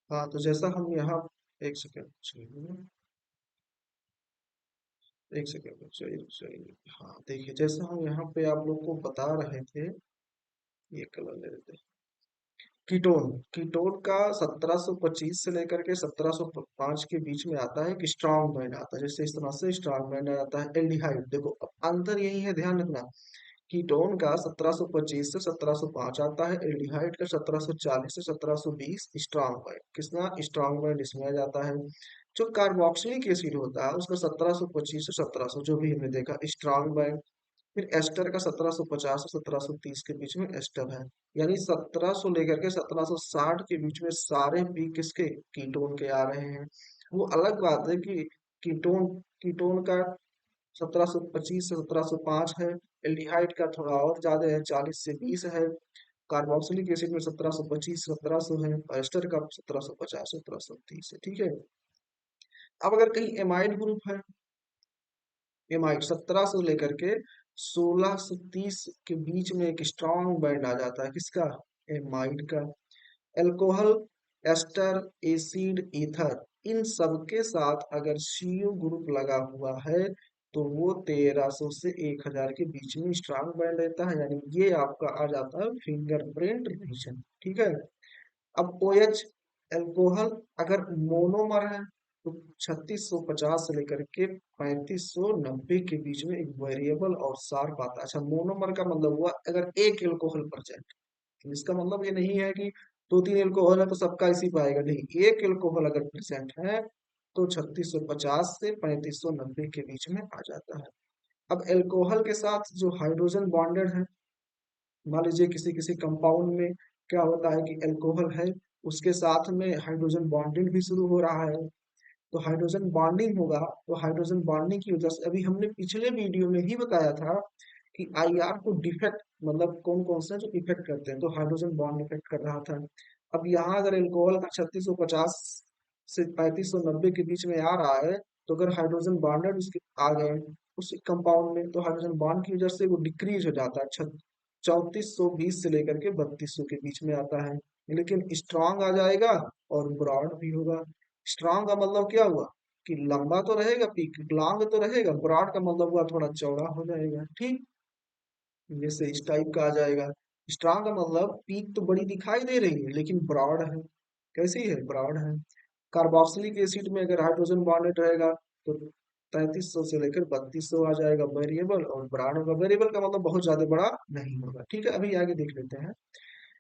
हाँ, तो जैसा हम यहाँ, एक सेकेंड चलिए, एक सेकेंड चलिए चलिए। हाँ देखिए, जैसा हम यहाँ पे आप लोग को बता रहे थे, ये कलर ले लेते हैं। कीटोन, कीटोन का 1725 से लेकर के 1705 के बीच में आता है, कि स्ट्रांग बैंड आता है, जैसे इस तरह से स्ट्रांग बैंड आता है। एल्डिहाइड देखो, अब अंतर यही है, ध्यान रखना। कीटोन का 1725 से 1705 आता है, एल्डिहाइड का 1740 से 1720 strong band. Kisna strong band इसमें आ जाता है। जो कार्बोक्सिलिक एसिड होता है उसका 1725 से 1700, जो भी हमने देखा, स्ट्रांग बैंड। फिर एस्टर का 1750 से 1730 के बीच में एस्टर है। यानी 1700 लेकर के 1760 के बीच में सारे पीक किसके, कीटोन के आ रहे हैं। वो अलग बात है कि कीटोन कीटोन का 1725 से 1705 है, एल्डिहाइड का थोड़ा और ज्यादा है, 40 से 20 है। कार्बोक्सिलिक एसिड में 1725 1700 है, और एस्टर का 1750 1730 है। ठीक है। अब अगर कहीं एमाइड ग्रुप है, एमाइड 1700 लेकर के 1630 के बीच में एक स्ट्रॉन्ग बैंड आ जाता है, किसका, एमाइड का। अल्कोहल, एस्टर, एसिड, ईथर, इन सब के साथ अगर सीयू ग्रुप लगा हुआ है तो वो 1300 से 1000 के बीच में स्ट्रॉन्ग बैंड रहता है, यानी ये आपका आ जाता है फिंगरप्रिंट रीजन। ठीक है। अब ओ एच, एल्कोहल, अगर मोनोमर है तो 3650 से लेकर के 3590 के बीच में एक वेरिएबल और शार्प आता है। अच्छा, मोनोमर का मतलब हुआ अगर एक एल्कोहल प्रेजेंट, इसका मतलब ये नहीं है कि दो तीन एल्कोहल है तो सबका इसी पाएगा, नहीं, एक एल्कोहल अगर प्रेजेंट है तो 3650 से 3590 के बीच में आ जाता है। अब एल्कोहल के साथ जो हाइड्रोजन बॉन्डेड है, मान लीजिए किसी किसी कंपाउंड में क्या होता है कि एल्कोहल है, उसके साथ में हाइड्रोजन बॉन्डिंग भी शुरू हो रहा है, तो हाइड्रोजन बॉन्डिंग होगा। तो हाइड्रोजन बॉन्डिंग की वजह से, अभी हमने पिछले वीडियो में ही बताया था कि आईआर को डिफेक्ट, मतलब कौन कौन से जो इफेक्ट करते हैं, तो हाइड्रोजन बॉन्ड इफेक्ट कर रहा था। अब यहाँ अगर एल्कोहल का 3650 से 3590 के बीच में आ रहा है, तो अगर हाइड्रोजन बॉन्डेड उसके आ गए उस कंपाउंड में, तो हाइड्रोजन बॉन्ड की वजह से वो डिक्रीज हो जाता है, 3420 से लेकर के 3200 के बीच में आता है। लेकिन स्ट्रांग आ जाएगा और ब्रॉड भी होगा। स्ट्रांग का मतलब क्या हुआ कि लंबा तो रहेगा, पीक लॉन्ग तो रहेगा, ब्रॉड का मतलब हुआ थोड़ा चौड़ा हो जाएगा। ठीक, जैसे इस टाइप का आ जाएगा। स्ट्रांग का मतलब पीक तो बड़ी दिखाई दे रही है लेकिन ब्रॉड है। कैसी है, ब्रॉड है। कार्बोक्सिलिक एसिड में अगर हाइड्रोजन बॉन्डेड रहेगा तो 3300 से लेकर 3200 आ जाएगा वेरिएबल, और ब्रॉड होगा। वेरिएबल का मतलब बहुत ज्यादा बड़ा नहीं होगा। ठीक है, अभी आगे देख लेते हैं।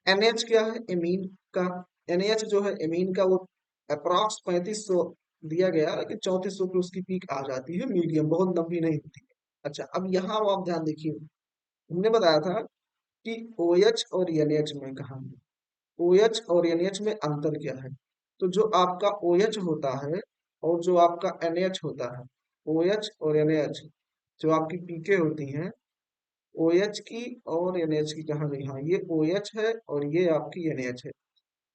एनएच क्या है, एमीन का। एनएच जो है एमीन का, वो अप्रॉक्स 3500 दिया गया, लेकिन 3400 पे उसकी पीक आ जाती है, मीडियम, बहुत लंबी नहीं होती है। अच्छा, अब यहाँ आप ध्यान देखिए, हमने बताया था कि OH और NH में, कहा OH और NH में अंतर क्या है। तो जो आपका OH होता है और जो आपका NH होता है, OH और NH जो आपकी पीके होती हैं, OH की और NH की, कहाँ गई, हाँ, ये OH है और ये आपकी NH है।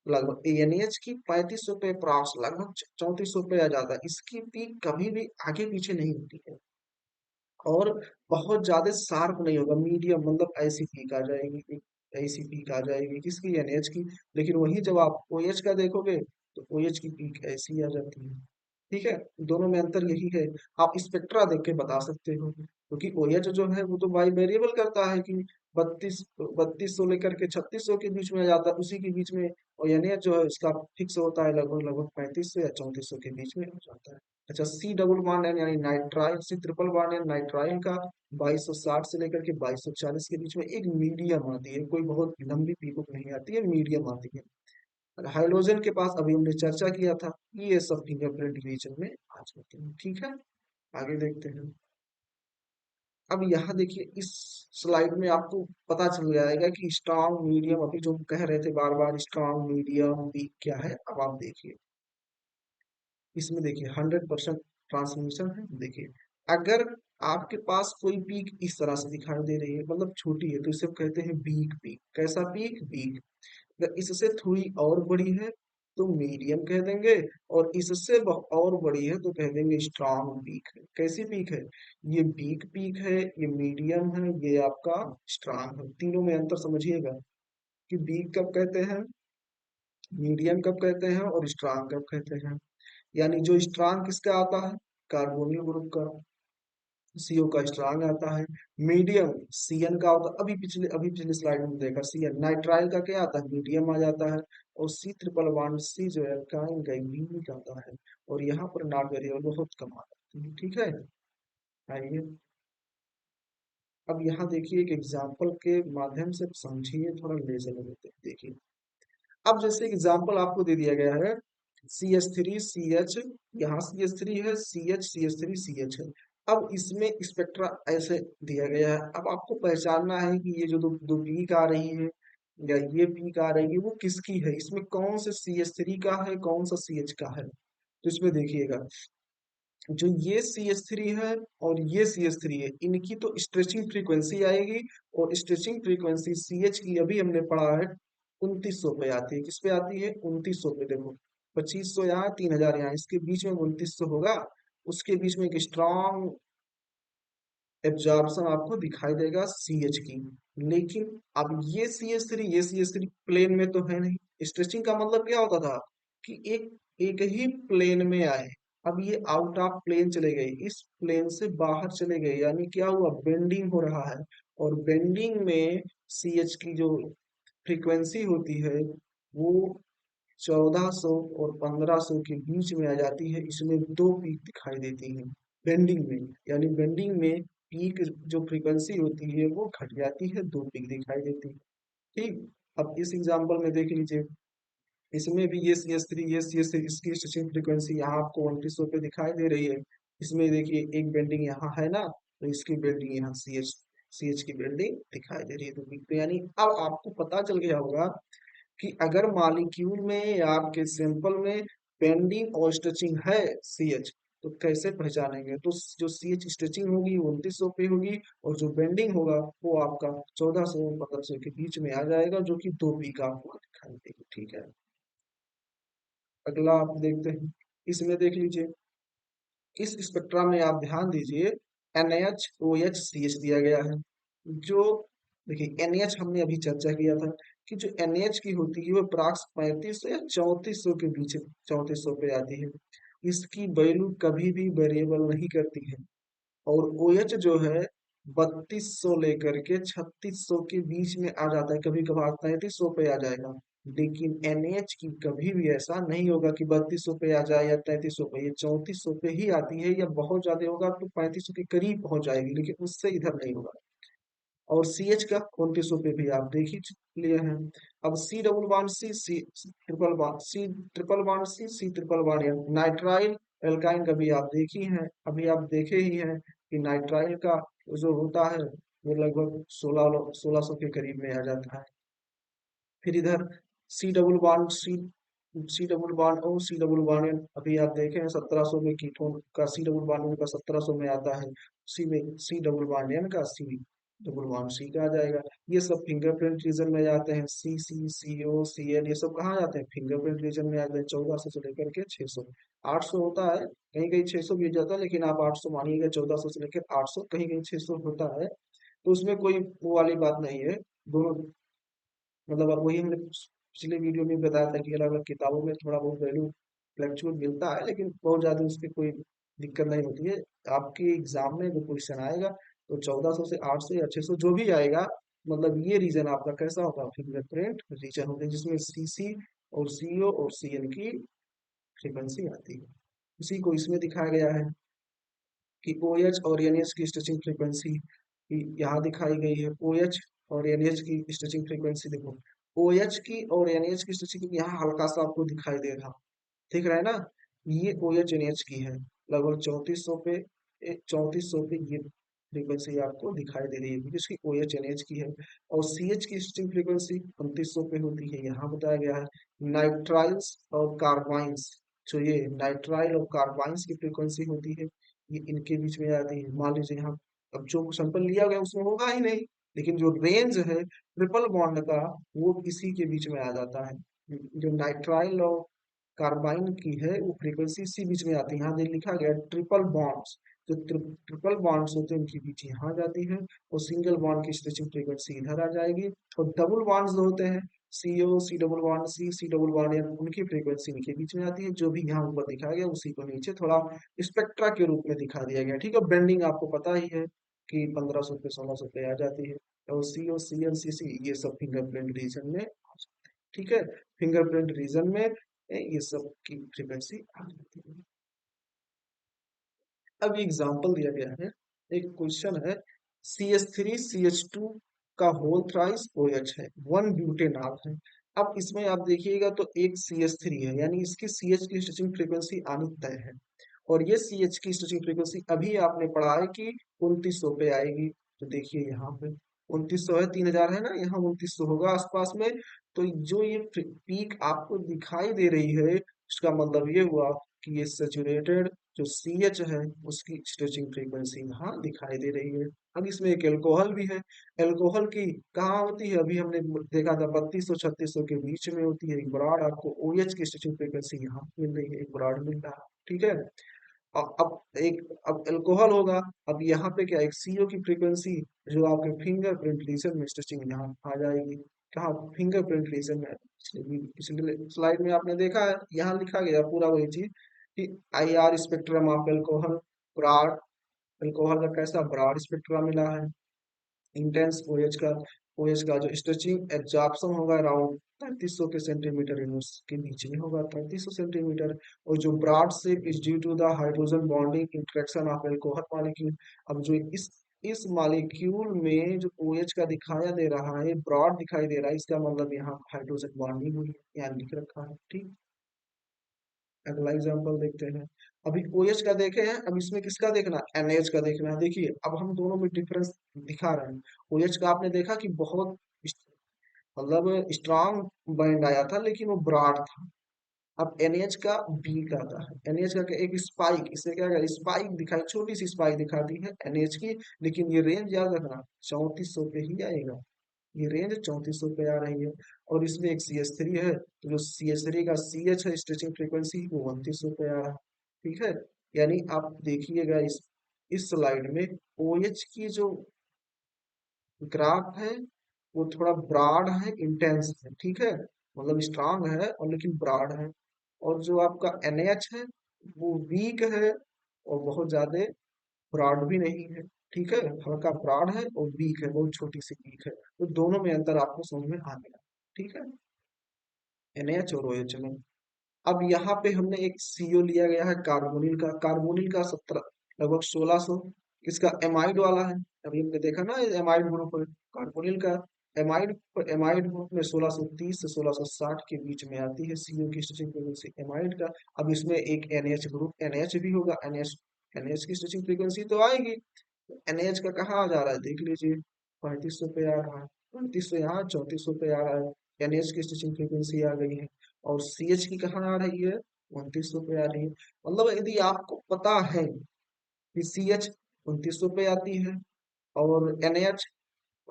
लगभग NH की 3500 पे अप्रॉक्स लगभग 3400 पे आ जाता है, इसकी पीक कभी भी आगे पीछे नहीं होती है। और बहुत ज्यादा शार्प नहीं होगा, मीडियम, मतलब ऐसी पीक आ जाएगी, ऐसी पीक आ जाएगी किसकी, एनएच की। लेकिन वही जब आप ओएच का देखोगे तो ओएच की पीक ऐसी आ जाती है। ठीक है, दोनों में अंतर यही है। आप स्पेक्ट्रा देख के बता सकते हो, क्योंकि ओएच जो है वो तो बाई वेरिएबल करता है कि 3200 लेकर के 3600 के बीच में आ जाता है, उसी के बीच में। और एनएच जो है उसका फिक्स होता है, लगभग लगभग 3500 या 3400 के बीच में हो जाता है। अच्छा, सी डबल बॉन्ड एन यानी nitrile, C triple bond N nitrile का 2260 से लेकर के 2240 के बीच में एक मीडियम आती है, कोई बहुत लंबी पीक नहीं आती है, मीडियम आती है। और हाइड्रोजन के पास अभी हमने चर्चा किया था कि ये सब फिंगरप्रिंट रीजन में आ जाते हैं। ठीक है, आगे देखते हैं। अब यहाँ देखिए, इस स्लाइड में आपको पता चल जाएगा कि स्ट्रांग मीडियम, अभी जो कह रहे थे बार बार, स्ट्रांग मीडियम वीक क्या है। अब आप देखिए, इसमें देखिए 100% ट्रांसमिशन है। देखिए, अगर आपके पास कोई पीक इस तरह से दिखाई दे रही है, मतलब छोटी है, तो इसे हम कहते हैं वीक पीक। कैसा पीक, वीक। अगर इससे थोड़ी और बड़ी है तो मीडियम कह देंगे, और इससे और बड़ी है तो कह देंगे स्ट्रांग पीक है। कैसी पीक है, ये वीक पीक है, ये मीडियम है, ये आपका स्ट्रांग है। तीनों में अंतर समझिएगा कि वीक कब कहते हैं, मीडियम कब कहते हैं और स्ट्रांग कब कहते हैं। यानी जो स्ट्रांग किसका आता है, कार्बोनिल ग्रुप का, सीओ का स्ट्रांग आता है। मीडियम सीएन का होता है, अभी पिछले स्लाइड में देखा, सीएन नाइट्राइल का क्या आता है, मीडियम आ जाता है। और सी ट्रिपल वन सी जो है अल्काइन गैल्यूनिक आता है। और यहाँ पर नॉन वेरिएबल बहुत कम आता है, ठीक है। आइए अब यहाँ देखिए एक एग्जाम्पल के माध्यम से समझिए, थोड़ा लेजर लेते हैं, देखिए। अब जैसे एग्जाम्पल आपको दे दिया गया है, C H three C H, यहाँ सी एच थ्री है, C H three C H है। अब इसमें स्पेक्ट्रा ऐसे दिया गया है, अब आपको पहचानना है कि ये जो दो दो पीक आ रही है या ये पीक आ रही है वो किसकी है, इसमें कौन से सी एच थ्री का है, कौन सा सी एच का है। तो इसमें देखिएगा, जो ये सी एच थ्री है और ये सी एच थ्री है, इनकी तो स्ट्रेचिंग फ्रीक्वेंसी आएगी। और स्ट्रेचिंग फ्रीक्वेंसी सी एच की अभी हमने पढ़ा है 2900 पे आती है, किस पे आती है, 2900 पे। देखो 2500 यहाँ, 3000 यहाँ, इसके बीच में 2900 होगा। उसके बीच में एक स्ट्रॉन्ग एब्जॉर्प्शन आपको दिखाई देगा सी एच की। लेकिन अब ये सी एच थ्री, ये सी एच थ्री प्लेन में तो है नहीं। स्ट्रेचिंग का मतलब क्या होता था कि एक एक ही प्लेन में आए। अब ये आउट ऑफ प्लेन चले गए, इस प्लेन से बाहर चले गए, यानी क्या हुआ, बेंडिंग हो रहा है। और बेंडिंग में सी एच की जो फ्रीक्वेंसी होती है वो 1400 और 1500 के बीच में आ जाती है। इसमें दो पीक दिखाई देती हैं बेंडिंग में, यानी बेंडिंग में पीक जो फ्रीक्वेंसी होती है वो घट जाती है, दो पीक दिखाई देती है। ठीक। अब इस एग्जांपल में देख लीजिए, इसमें भी ये सी एस थ्री, ये सी एस थ्री, इसकी स्टिचिंग फ्रीक्वेंसी यहाँ आपको 2900 पे दिखाई दे रही है। इसमें देखिए एक बेंडिंग यहाँ है ना, तो इसकी बेंडिंग यहाँ सी एच की बेंडिंग दिखाई दे रही है, तो पीक पे। यानी अब आपको पता चल गया होगा कि अगर मॉलिक्यूल में या आपके सैंपल में बेंडिंग और स्ट्रेचिंग है सी एच, तो कैसे पहचानेंगे, तो जो सी एच स्ट्रेचिंग होगी वो 2900 पे होगी, और जो बेंडिंग होगा वो आपका 1400 1500 के बीच में आ जाएगा, जो कि दो पी का आपको दिखाई देगी, ठीक है। अगला आप देखते हैं, इसमें देख लीजिए, इस स्पेक्ट्रा में आप ध्यान दीजिए, NH OH CH दिया गया है। जो देखिए NH हमने अभी चर्चा किया था कि जो NH की होती है वो अप्रॉक्स 3500 या 3400 के बीच, 3400 पे आती है। इसकी वैल्यू कभी भी वेरिएबल नहीं करती है। और OH जो है 3200 लेकर के 3600 के बीच में आ जाता है, कभी कभार 3300 पे आ जाएगा। लेकिन NH की कभी भी ऐसा नहीं होगा कि 3200 पे आ जाए या 3300 पे, ये 3400 पे ही आती है, या बहुत ज्यादा होगा तो 3500 के करीब पहुंच जाएगी, लेकिन उससे इधर नहीं होगा। और सी एच का 2900 पे भी आप देख ही लिए हैं। अब C double one C, C triple one C, triple one C, C triple one N, nitrile alkyne का भी आप देख ही हैं, अभी आप देखे ही हैं कि नाइट्राइल का जो होता है वो लगभग 1600 के करीब में आ जाता है। फिर इधर सी डबल वन सी, सी डबल वन ओ सी डबल वन एन, अभी आप देखें 1700 में कीटोन का सी डबल वन एन का 1700 में आता है। सी में सी डबल वन एन का सी डबल वन सी का आ जाएगा। ये सब फिंगरप्रिंट रीजन में जाते हैं, सी सी सी ओ सी एल, ये सब कहाँ जाते हैं, फिंगरप्रिंट रीजन में आते हैं। 1400 से लेकर के 600, 800 होता है, कहीं कहीं 600 भी हो जाता है, लेकिन आप 800 मानिएगा, 1400 से लेकर 800, कहीं कहीं 600 होता है। तो उसमें कोई वो वाली बात नहीं है, दोनों मतलब अब वही हमने पिछले वीडियो में बताया था कि अलग अलग किताबों में थोड़ा बहुत वैल्यू फ्लैक्चुएट मिलता है, लेकिन बहुत ज्यादा उस पर कोई दिक्कत नहीं होती है। आपके एग्जाम में जो क्वेश्चन आएगा तो 1400 से 800 या 600 जो भी आएगा, मतलब ये रीजन आपका कैसा होगा, फिंगरप्रिंट रीजन होगा, जिसमें सीसी और सीओ और सीएन की फ्रीक्वेंसी आती है। उसी को इसमें दिखाया गया है कि ओ एच और एन एच की स्ट्रेचिंग फ्रीक्वेंसी यहाँ दिखाई गई है। ओ एच और एन एच की स्ट्रेचिंग फ्रीक्वेंसी देखो, ओ एच की और एन एच की स्ट्रेचिंग यहाँ हल्का सा आपको दिखाई दे रहा, दिख रहा है ना। ये ओ एच एन एच की है, लगभग 3400 पे, 3400 पे ये फ्रीक्वेंसी आपको दिखाई दे रही है, क्योंकि इसकी ओ एच एन एच की है। और सी एच की स्ट्रेचिंग फ्रीक्वेंसी 2900 पे होती है, यहाँ बताया गया है। नाइट्राइल्स और कार्बाइंस, जो ये नाइट्राइल और कार्बाइंस की फ्रीक्वेंसी होती है, ये इनके बीच में आती है। मान लीजिए यहाँ, अब जो सैंपल लिया गया उसमें होगा ही नहीं, लेकिन जो रेंज है ट्रिपल बॉन्ड का वो इसी के बीच में आ जाता है। जो नाइट्राइल और कार्बाइन की है वो फ्रीक्वेंसी इसी बीच में आती है। यहाँ लिखा गया ट्रिपल बॉन्ड्स, जो ट्रिपल बॉन्ड्स होते हैं उनकी बीच यहाँ आ जाती है। और सिंगल बॉन्ड की स्ट्रेचिंग फ्रीक्वेंसी इधर आ जाएगी। और डबल बॉन्ड्स जो होते हैं, CO, C double bond C, C double bond N, उनकी फ्रीक्वेंसी इनके बीच में आती है। जो भी यहाँ ऊपर दिखाया गया उसी को नीचे थोड़ा स्पेक्ट्रा के रूप में दिखा दिया गया। ठीक है, बेंडिंग आपको पता ही है कि 1500 पे 1600 पे आ जाती है। और CO, CL, CC ये सब फिंगरप्रिंट रीजन में आ जाते हैं। ठीक है, फिंगरप्रिंट रीजन में ये सब की फ्रीक्वेंसी आ जाती है। अब एग्जाम्पल दिया गया है, एक क्वेश्चन है, CH3CH2 का होल थ्राइस OH है, 1 ब्यूटेनॉल है। अब इसमें आप देखिएगा तो एक CH3 है, यानी इसकी CH की स्टिचिंग फ्रीक्वेंसी आनी तय है, और ये CH की स्टिचिंग फ्रीक्वेंसी अभी आपने पढ़ा है कि 2900 पे आएगी। तो देखिए यहाँ पे 2900 है, 3000 है ना, यहाँ 2900 होगा आसपास में। तो जो ये पीक आपको दिखाई दे रही है, इसका मतलब ये हुआ कि ये सेचुरेटेड जो CH है उसकी स्ट्रेचिंग फ्रीक्वेंसी यहाँ दिखाई दे रही है। अब इसमें एक एल्कोहल भी है, एल्कोहल की कहाँ होती है, अभी हमने देखा था 3200 3600 के बीच में होती है। एक ब्रॉड आपको OH की स्ट्रेचिंग फ्रीक्वेंसी यहाँ मिल रही है, एक ब्रॉड मिल रहा है। ठीक है, अब एल्कोहल होगा। अब यहाँ पे क्या, एक CO की फ्रीक्वेंसी जो आपके फिंगरप्रिंट रीजन में स्ट्रेचिंग यहाँ आ जाएगी। कहाँ, फिंगरप्रिंट रीजन में। पिछले स्लाइड में आपने देखा है, यहाँ लिखा गया पूरा वही चीज कि IR spectrum of alcohol, broad, alcohol का कैसा ब्रॉड स्पेक्ट्रम मिला है। इंटेंस OH का जो स्ट्रेचिंग एब्जॉर्प्शन होगा अराउंड 3300 के सेंटीमीटर यूनिट्स के बीच में होगा, 3300 सेंटीमीटर। और जो broad shape is due to the hydrogen bonding interaction of alcohol molecule. अब जो इस मॉलिक्यूल में जो OH का दिखाया दे रहा है, ब्रॉड दिखाई दे रहा है, इसका मतलब यहाँ हाइड्रोजन बॉन्डिंग हुई है, यहाँ लिख रखा है। ठीक, अगला एग्जांपल देखते हैं। अभी OH का देखे हैं, अब इसमें किसका देखना है, NH का देखना है। देखिए अब हम दोनों में डिफरेंस दिखा रहे हैं। OH का आपने देखा कि बहुत मतलब स्ट्रांग बैंड आया था, लेकिन वो ब्रॉड था। अब NH का वीक आता है, NH का एक स्पाइक, इससे क्या है, स्पाइक दिखाई, छोटी सी स्पाइक दिखाती है NH की, लेकिन ये रेंज याद रखना 3400 पे ही आएगा। ये रेंज 3400 पे आ रही है। और इसमें एक CH3 है, तो जो CH3 का CH है स्ट्रेचिंग फ्रीक्वेंसी वो 2900 पे आ रहा है। ठीक है, यानी आप देखिएगा इस स्लाइड में OH की जो ग्राफ है वो थोड़ा ब्रॉड है, इंटेंस है। ठीक है, मतलब स्ट्रांग है और लेकिन ब्रॉड है। और जो आपका NH है वो वीक है और बहुत ज्यादा ब्रॉड भी नहीं है। ठीक है, हल्का ब्रॉड है और वीक है, बहुत छोटी सी वीक है। तो दोनों में अंतर आपको समझ में आ गया। ठीक है, NH और OH में। अब यहाँ पे हमने एक CO लिया गया है कार्बोनिल का, कार्बोनिल का 17 लगभग 1600, इसका एमाइड वाला है। अभी हमने देखा ना एमाइड ग्रुप है कार्बोनिल का। एमाइड ग्रुप में 1630 से 1660 के बीच में आती है CO की स्ट्रेचिंग फ्रीक्वेंसी एमाइड का। अब इसमें एक NH ग्रुप NH भी होगा, NH की स्ट्रेचिंग फ्रीक्वेंसी तो आएगी। NH का कहाँ आ जा रहा है देख लीजिए, 3500 पे आ रहा है, 3500 यहाँ 3400 पे आ रहा है। NH की स्टिचिंग फ्रीक्वेंसी आ गई है। और CH की कहाँ आ रही है, 2900 पे आ रही है। मतलब यदि आपको पता है कि CH 2900 पे आती है और NH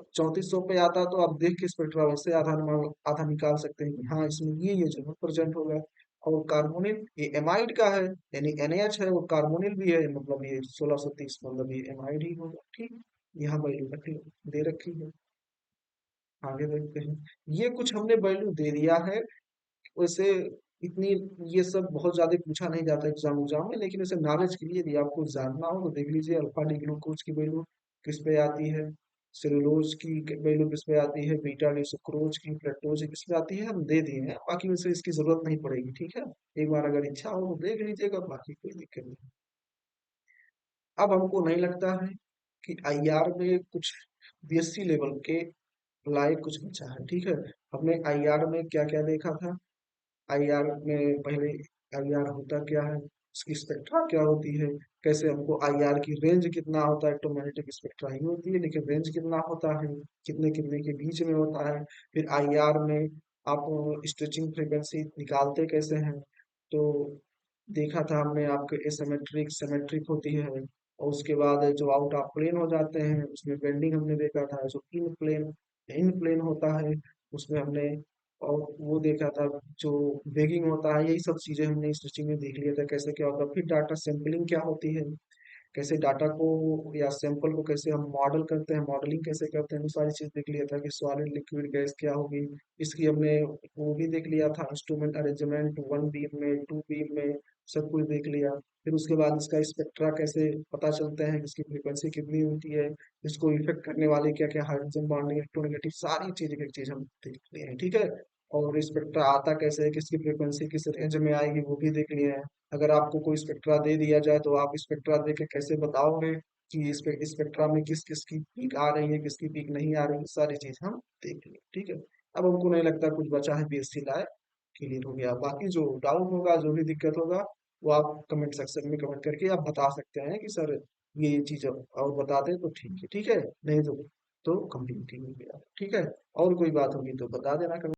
3400 पे आता है, तो आप देख के स्पेक्ट्रा से आधा निकाल सकते हैं कि हाँ इसमें ये जरूर प्रेजेंट होगा। और कार्बोनिल ये एमाइड का है, यानी NH है वो कार्बोनिल भी है, मतलब ये 1630, मतलब ये एमाइड ही होगा। ठीक, यहाँ वैल्यू रखी दे रखी है। आगे देखते हैं, ये कुछ हमने वैल्यू दे दिया है। वैसे इतनी ये सब बहुत ज्यादा पूछा नहीं जाता एग्जाम एग्जाम में, लेकिन इसे नॉलेज के लिए यदि आपको जानना हो तो देख लीजिए। अल्फा डी ग्लूकोज की वैल्यू किस पे आती है, सेलुलोज की वैल्यू किस पे आती है, बीटा डी सुक्रोज की, फ्रक्टोज की किस पे आती है, हम दे दिए हैं। बाकी वैसे इसकी जरूरत नहीं पड़ेगी। ठीक है, एक बार अगर इच्छा हो तो देख लीजिएगा, बाकी कोई दिक्कत नहीं। अब हमको नहीं लगता है कि IR में कुछ BSc लेवल के लायक कुछ बचा है। ठीक है, हमने IR में क्या क्या देखा था। IR में पहले IR होता क्या है, उसकी स्पेक्ट्रा क्या होती है, कैसे हमको IR की रेंज कितना होता है, इलेक्ट्रोमैग्नेटिक स्पेक्ट्रा ही होती है, लेकिन रेंज कितना होता है, कितने कितने के बीच में होता है। फिर IR में आप स्ट्रेचिंग फ्रीक्वेंसी निकालते कैसे हैं, तो देखा था हमने आपके एसिमेट्रिक सिमेट्रिक होती है। और उसके बाद जो आउट ऑफ प्लेन हो जाते हैं उसमें बेंडिंग हमने देखा था। जो इन प्लेन होता है उसमें हमने, और वो देखा था जो बेगिंग होता है। यही सब चीजें हमने स्टिचिंग में देख लिया था कैसे क्या होता है। फिर डाटा सैंपलिंग क्या होती है, कैसे डाटा को या सैंपल को कैसे हम मॉडल करते हैं, मॉडलिंग कैसे करते हैं, वो सारी चीज देख लिया था कि सॉलिड लिक्विड गैस क्या होगी। इसकी हमने वो भी देख लिया था, इंस्ट्रूमेंट अरेंजमेंट, वन बीम में, टू बीम में, सब कुछ देख लिया। फिर उसके बाद इसका स्पेक्ट्रा कैसे पता चलता है, इसकी फ्रीक्वेंसी कितनी होती है, इसको इफेक्ट करने वाले क्या क्या हाइड्रोजन बॉन्डिंग, इलेक्ट्रोनेगेटिव, सारी चीज एक एक चीज हम देख लिए हैं, ठीक है। और स्पेक्ट्रा आता कैसे है, किसकी फ्रीक्वेंसी किस रेंज में आएगी, वो भी देख लिए हैं। अगर आपको कोई स्पेक्ट्रा दे दिया जाए तो आप स्पेक्ट्रा दे के कैसे बताओगे कि इस स्पेक्ट्रा में किस किस की पीक आ रही है, किसकी पीक नहीं आ रही है, सारी चीज हम देख लिए, ठीक है। अब हमको नहीं लगता कुछ बचा है, बीएससी लाए, क्लियर हो गया। बाकी जो डाउट होगा, जो भी दिक्कत होगा, वो आप कमेंट सेक्शन में कमेंट करके आप बता सकते हैं कि सर ये चीज और बता दें तो ठीक है, ठीक है। नहीं तो कंप्लीट ही हो गया, ठीक है। और कोई बात होगी तो बता देना।